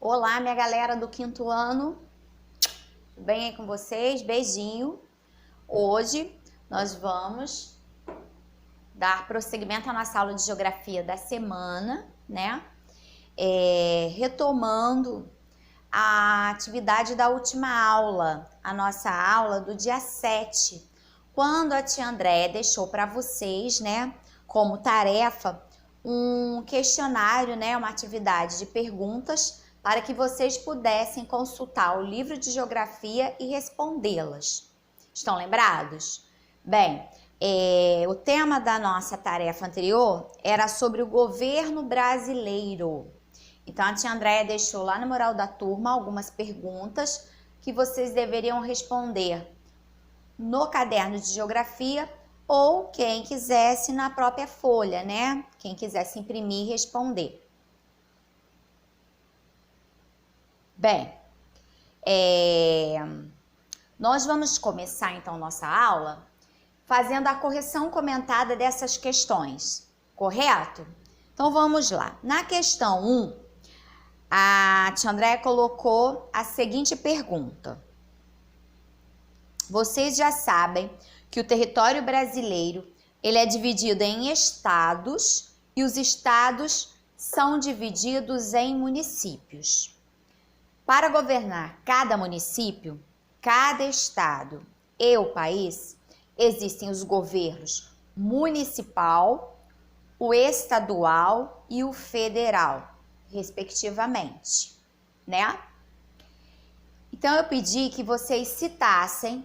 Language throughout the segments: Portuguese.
Olá, minha galera do quinto ano, tudo bem aí com vocês? Beijinho. Hoje nós vamos dar prosseguimento à nossa aula de geografia da semana, né? Retomando a atividade da última aula, a nossa aula do dia 7, quando a tia Andréia deixou para vocês, né, como tarefa, um questionário, né, uma atividade de perguntas para que vocês pudessem consultar o livro de geografia e respondê-las. Estão lembrados? Bem, o tema da nossa tarefa anterior era sobre o governo brasileiro. Então, a tia Andréia deixou lá no mural da turma algumas perguntas que vocês deveriam responder no caderno de geografia ou quem quisesse na própria folha, né? Quem quisesse imprimir e responder. Bem, nós vamos começar então nossa aula fazendo a correção comentada dessas questões, correto? Então vamos lá. Na questão 1, a tia Andréia colocou a seguinte pergunta. Vocês já sabem que o território brasileiro ele é dividido em estados e os estados são divididos em municípios. Para governar cada município, cada estado e o país, existem os governos municipal, o estadual e o federal, respectivamente, né? Então, eu pedi que vocês citassem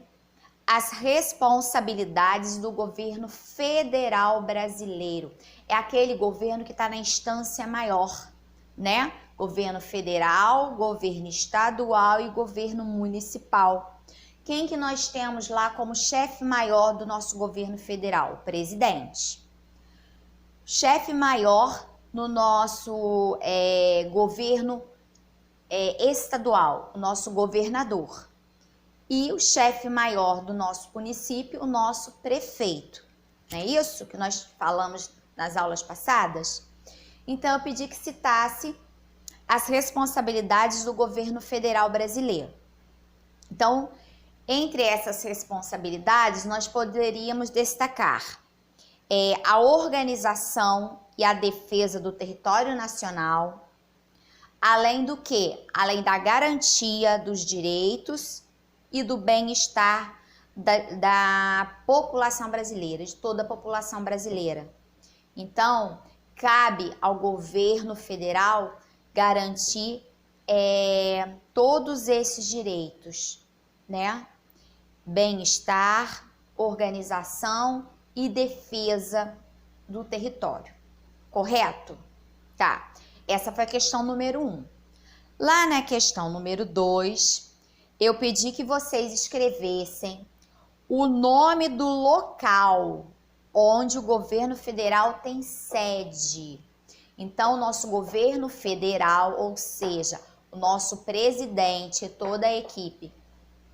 as responsabilidades do governo federal brasileiro. É aquele governo que está na instância maior, né? Governo federal, governo estadual e governo municipal. Quem que nós temos lá como chefe maior do nosso governo federal? O presidente. Chefe maior no nosso governo estadual, o nosso governador. E o chefe maior do nosso município, o nosso prefeito. Não é isso que nós falamos nas aulas passadas? Então, eu pedi que citasse as responsabilidades do governo federal brasileiro. Então, entre essas responsabilidades, nós poderíamos destacar a organização e a defesa do território nacional, além do que? Além da garantia dos direitos e do bem-estar da população brasileira, de toda a população brasileira. Então, cabe ao governo federal garantir todos esses direitos, né? Bem-estar, organização e defesa do território. Correto? Tá. Essa foi a questão número 1. Lá na questão número 2, eu pedi que vocês escrevessem o nome do local onde o governo federal tem sede. Então, o nosso governo federal, ou seja, o nosso presidente e toda a equipe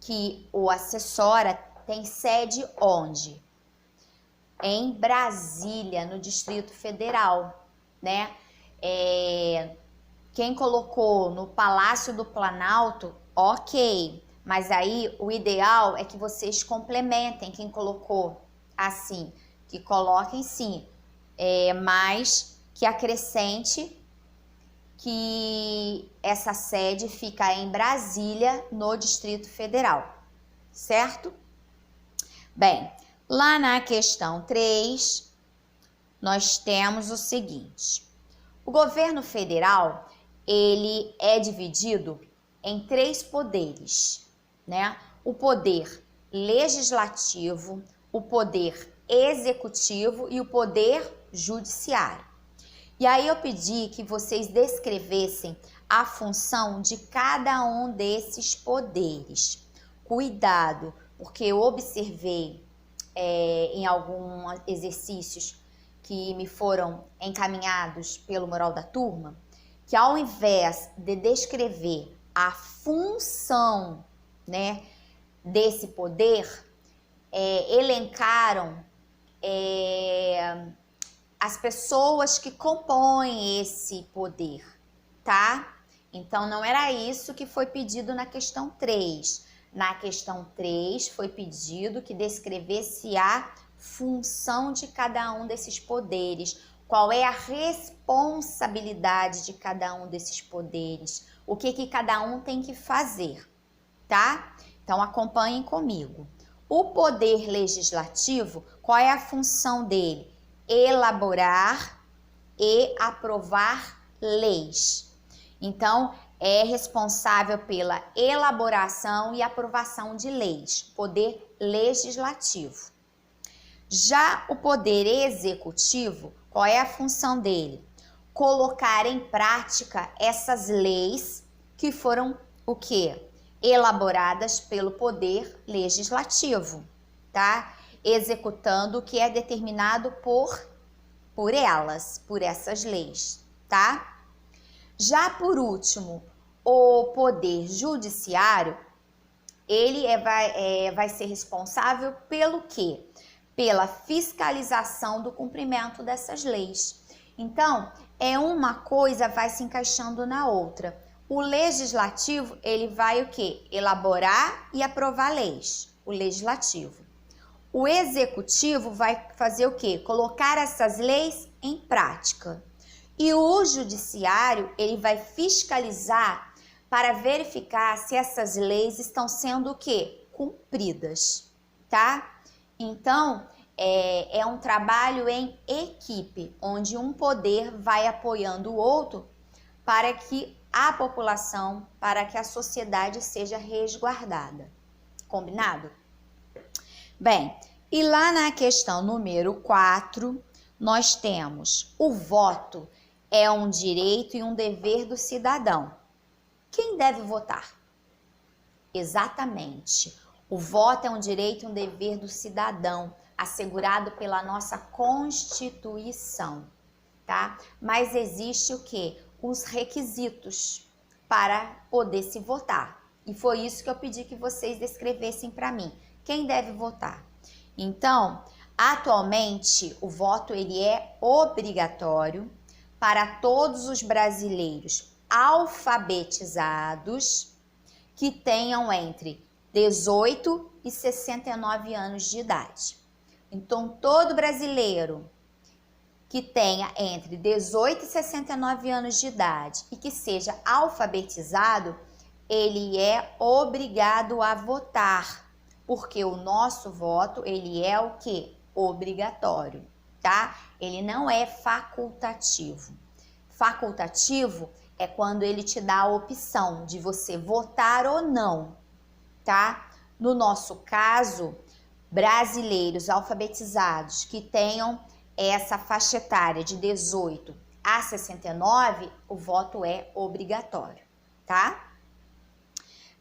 que o assessora, tem sede onde? Em Brasília, no Distrito Federal, né? Quem colocou no Palácio do Planalto, ok, mas aí o ideal é que vocês complementem quem colocou assim, que coloquem sim, mas que acrescente que essa sede fica em Brasília, no Distrito Federal, certo? Bem, lá na questão 3, nós temos o seguinte. O governo federal, ele é dividido em 3 poderes, né? O poder legislativo, o poder executivo e o poder judiciário. E aí eu pedi que vocês descrevessem a função de cada um desses poderes. Cuidado, porque eu observei em alguns exercícios que me foram encaminhados pelo mural da turma, que ao invés de descrever a função, né, desse poder, elencaram as pessoas que compõem esse poder, tá? Então, não era isso que foi pedido na questão 3. Na questão 3, foi pedido que descrevesse a função de cada um desses poderes. Qual é a responsabilidade de cada um desses poderes? O que cada um tem que fazer, tá? Então, acompanhem comigo. O poder legislativo, qual é a função dele? Elaborar e aprovar leis. Então, é responsável pela elaboração e aprovação de leis, poder legislativo. Já o poder executivo, qual é a função dele? Colocar em prática essas leis que foram o quê? Elaboradas pelo poder legislativo, tá? Executando o que é determinado por elas, por essas leis, tá? Já por último, o poder judiciário, ele vai ser responsável pelo quê? Pela fiscalização do cumprimento dessas leis. Então, uma coisa vai se encaixando na outra. O legislativo, ele vai o quê? Elaborar e aprovar leis, o legislativo. O executivo vai fazer o quê? Colocar essas leis em prática. E o judiciário, ele vai fiscalizar para verificar se essas leis estão sendo o quê? Cumpridas, tá? Então, é um trabalho em equipe, onde um poder vai apoiando o outro para que a população, para que a sociedade seja resguardada. Combinado? Bem, e lá na questão número 4, nós temos o voto é um direito e um dever do cidadão. Quem deve votar? Exatamente. O voto é um direito e um dever do cidadão, assegurado pela nossa Constituição, tá? Mas existe o quê? Os requisitos para poder se votar. E foi isso que eu pedi que vocês descrevessem para mim. Quem deve votar? Então, atualmente, o voto ele é obrigatório para todos os brasileiros alfabetizados que tenham entre 18 e 69 anos de idade. Então, todo brasileiro que tenha entre 18 e 69 anos de idade e que seja alfabetizado, ele é obrigado a votar, porque o nosso voto, ele é o quê? Obrigatório, tá? Ele não é facultativo. Facultativo é quando ele te dá a opção de você votar ou não, tá? No nosso caso, brasileiros alfabetizados que tenham essa faixa etária de 18 a 69, o voto é obrigatório, tá?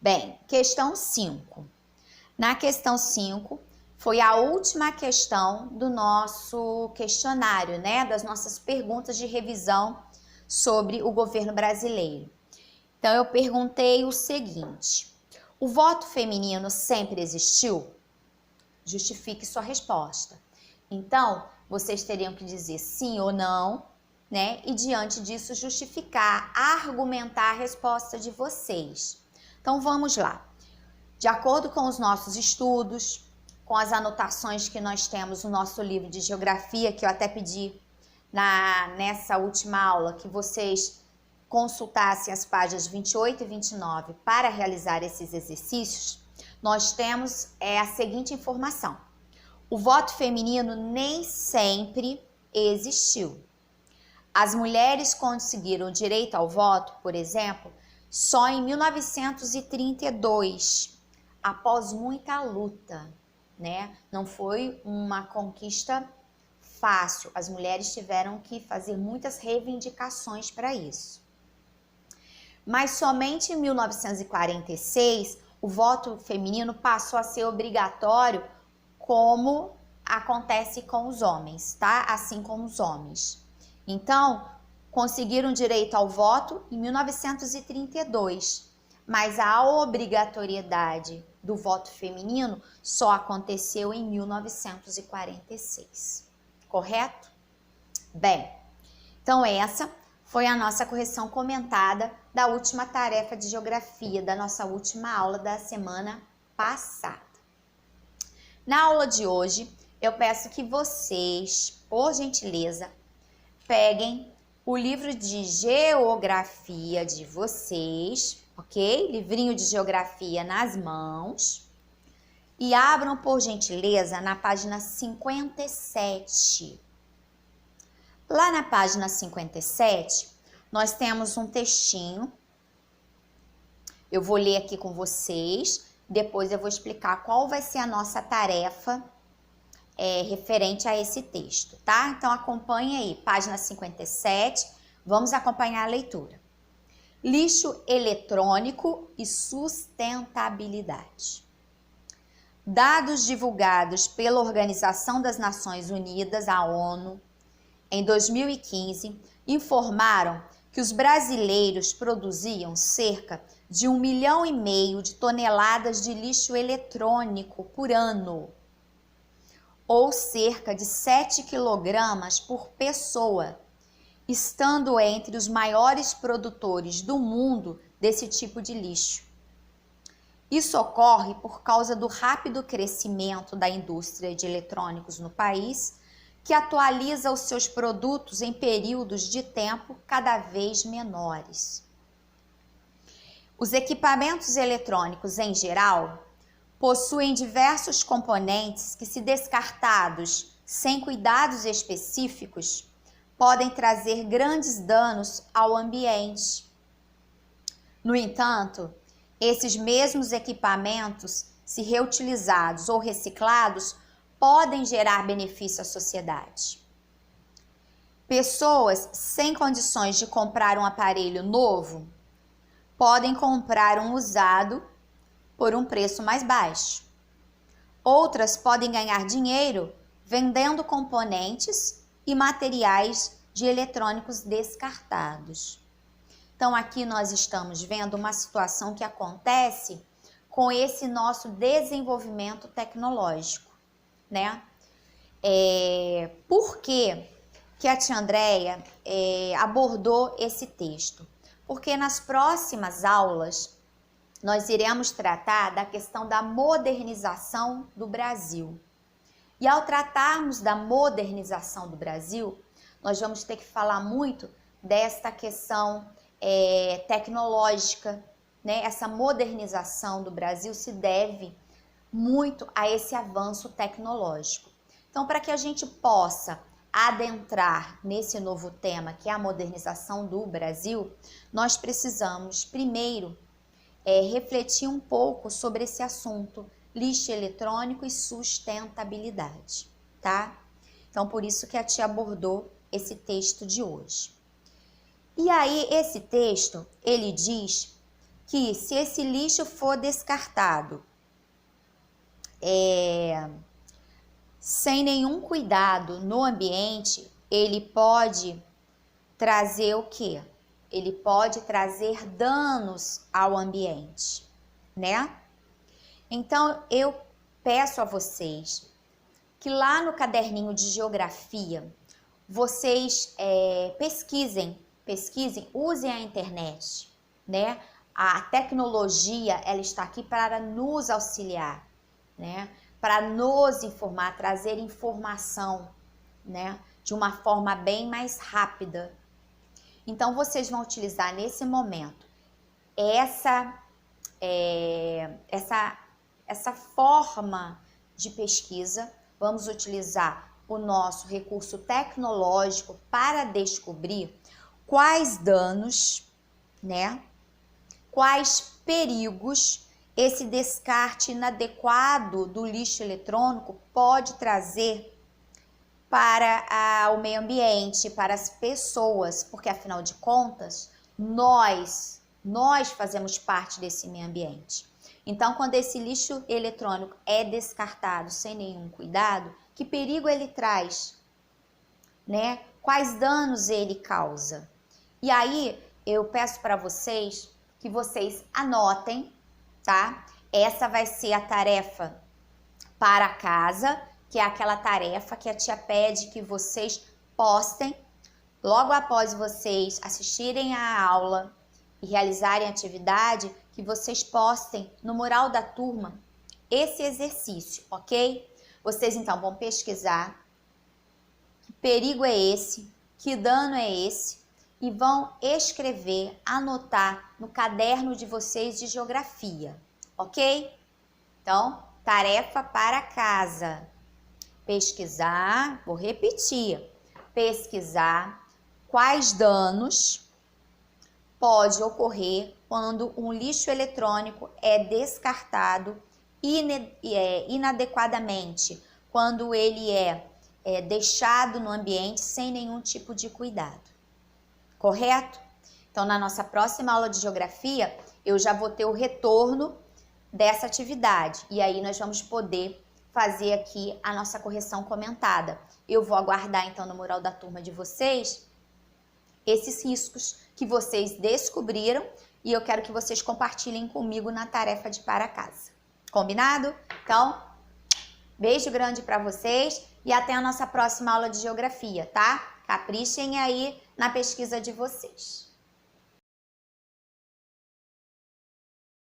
Bem, questão 5. Na questão 5, foi a última questão do nosso questionário, né? Das nossas perguntas de revisão sobre o governo brasileiro. Então, eu perguntei o seguinte: o voto feminino sempre existiu? Justifique sua resposta. Então, vocês teriam que dizer sim ou não, né? E diante disso, justificar, argumentar a resposta de vocês. Então, vamos lá. De acordo com os nossos estudos, com as anotações que nós temos no nosso livro de geografia, que eu até pedi nessa última aula, que vocês consultassem as páginas 28 e 29 para realizar esses exercícios, nós temos a seguinte informação: o voto feminino nem sempre existiu. As mulheres conseguiram direito ao voto, por exemplo, só em 1932, após muita luta, né? Não foi uma conquista fácil. As mulheres tiveram que fazer muitas reivindicações para isso. Mas somente em 1946, o voto feminino passou a ser obrigatório, como acontece com os homens, tá? Assim como os homens. Então, conseguiram direito ao voto em 1932, mas a obrigatoriedade do voto feminino só aconteceu em 1946, correto? Bem, então essa foi a nossa correção comentada da última tarefa de geografia, da nossa última aula da semana passada. Na aula de hoje, eu peço que vocês, por gentileza, peguem o livro de geografia de vocês, ok? Livrinho de geografia nas mãos. E abram, por gentileza, na página 57. Lá na página 57, nós temos um textinho. Eu vou ler aqui com vocês, depois eu vou explicar qual vai ser a nossa tarefa referente a esse texto, tá? Então acompanhe aí, página 57, vamos acompanhar a leitura. Lixo eletrônico e sustentabilidade. Dados divulgados pela Organização das Nações Unidas, a ONU, em 2015, informaram que os brasileiros produziam cerca de 1,5 milhão de toneladas de lixo eletrônico por ano, ou cerca de 7 quilogramas por pessoa, estando entre os maiores produtores do mundo desse tipo de lixo. Isso ocorre por causa do rápido crescimento da indústria de eletrônicos no país, que atualiza os seus produtos em períodos de tempo cada vez menores. Os equipamentos eletrônicos, em geral, possuem diversos componentes que, se descartados sem cuidados específicos, podem trazer grandes danos ao ambiente. No entanto, esses mesmos equipamentos, se reutilizados ou reciclados, podem gerar benefício à sociedade. Pessoas sem condições de comprar um aparelho novo podem comprar um usado por um preço mais baixo. Outras podem ganhar dinheiro vendendo componentes e materiais de eletrônicos descartados. Então, aqui nós estamos vendo uma situação que acontece com esse nosso desenvolvimento tecnológico, né? Por que a tia Andréia abordou esse texto? Porque nas próximas aulas nós iremos tratar da questão da modernização do Brasil. E ao tratarmos da modernização do Brasil, nós vamos ter que falar muito desta questão tecnológica, né? Essa modernização do Brasil se deve muito a esse avanço tecnológico. Então, para que a gente possa adentrar nesse novo tema, que é a modernização do Brasil, nós precisamos primeiro refletir um pouco sobre esse assunto, lixo eletrônico e sustentabilidade, tá? Então, por isso que a tia abordou esse texto de hoje. E aí, esse texto, ele diz que se esse lixo for descartado sem nenhum cuidado no ambiente, ele pode trazer o quê? Ele pode trazer danos ao ambiente, né? Então, eu peço a vocês que lá no caderninho de geografia, vocês pesquisem, usem a internet, né? A tecnologia, ela está aqui para nos auxiliar, né? Para nos informar, trazer informação, né? De uma forma bem mais rápida. Então, vocês vão utilizar nesse momento essa forma de pesquisa. Vamos utilizar o nosso recurso tecnológico para descobrir quais danos, né? Quais perigos esse descarte inadequado do lixo eletrônico pode trazer para o meio ambiente, para as pessoas, porque afinal de contas, nós fazemos parte desse meio ambiente. Então, quando esse lixo eletrônico é descartado sem nenhum cuidado, que perigo ele traz, né? Quais danos ele causa? E aí, eu peço para vocês que vocês anotem, tá? Essa vai ser a tarefa para casa, que é aquela tarefa que a tia pede que vocês postem logo após vocês assistirem à aula e realizarem a atividade, que vocês postem no mural da turma esse exercício, ok? Vocês então vão pesquisar que perigo é esse, que dano é esse, e vão escrever, anotar no caderno de vocês de geografia, ok? Então, tarefa para casa. Pesquisar, vou repetir, pesquisar quais danos pode ocorrer quando um lixo eletrônico é descartado inadequadamente, quando ele é deixado no ambiente sem nenhum tipo de cuidado. Correto? Então, na nossa próxima aula de geografia, eu já vou ter o retorno dessa atividade. E aí nós vamos poder fazer aqui a nossa correção comentada. Eu vou aguardar, então, no mural da turma de vocês, esses riscos que vocês descobriram e eu quero que vocês compartilhem comigo na tarefa de para casa. Combinado? Então, beijo grande para vocês e até a nossa próxima aula de geografia, tá? Caprichem aí na pesquisa de vocês.